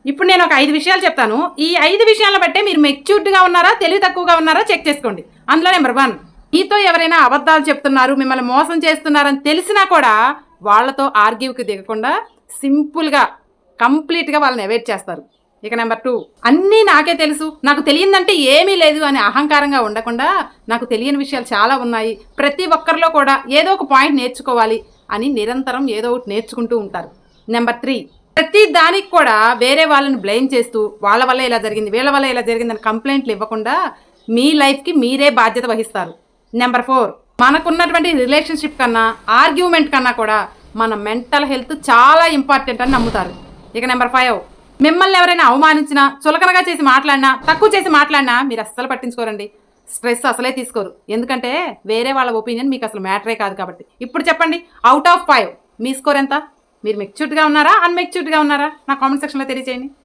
ఇప్పుడు నేను ఒక 5 విషయాలు చెప్తాను. ఈ 5 విషయాలను బట్టే మీరు మెచ్యూర్డ్‌గా ఉన్నారా, తెలివి తక్కువగా ఉన్నారా చెక్ చేసుకోండి. అందులో నెంబర్ 1, మీతో ఎవరైనా అబద్ధాలు చెప్తున్నారు, మిమ్మల్ని మోసం చేస్తున్నారని తెలిసినా కూడా వాళ్ళతో ఆర్గ్యూకి దిగకుండా సింపుల్‌గా, కంప్లీట్‌గా వాళ్ళని అవాయిడ్ చేస్తారు. ఇక నెంబర్ 2, అన్నీ నాకే తెలుసు, నాకు తెలియదంటే ఏమీ లేదు అని అహంకారంగా ఉండకుండా, నాకు తెలియని విషయాలు చాలా ఉన్నాయి, ప్రతి ఒక్కరిలో కూడా ఏదో ఒక పాయింట్ నేర్చుకోవాలి అని నిరంతరం ఏదో ఒకటి నేర్చుకుంటూ ఉంటారు. నెంబర్ 3, ప్రతి దానికి కూడా వేరే వాళ్ళని బ్లేమ్ చేస్తూ వాళ్ళ వల్ల ఇలా జరిగింది, వీళ్ళ వల్ల ఇలా జరిగిందని కంప్లైంట్లు ఇవ్వకుండా మీ లైఫ్కి మీరే బాధ్యత వహిస్తారు. నెంబర్ 4, మనకున్నటువంటి రిలేషన్షిప్ కన్నా, ఆర్గ్యుమెంట్ కన్నా కూడా మన మెంటల్ హెల్త్ చాలా ఇంపార్టెంట్ అని నమ్ముతారు. ఇక నెంబర్ 5, మిమ్మల్ని ఎవరైనా అవమానించినా, చులకనగా చేసి మాట్లాడినా, తక్కువ చేసి మాట్లాడినా మీరు అస్సలు పట్టించుకోరండి. స్ట్రెస్ అసలే తీసుకోరు. ఎందుకంటే వేరే వాళ్ళ ఒపీనియన్ మీకు అసలు మ్యాటరే కాదు కాబట్టి. ఇప్పుడు చెప్పండి, అవుట్ ఆఫ్ 5 మీ స్కోర్ ఎంత? మీరు మెచ్యూర్డ్‌గా ఉన్నారా, అన్‌మెచ్యూర్డ్‌గా ఉన్నారా? నా కామెంట్ సెక్షన్లో తెలియజేయండి.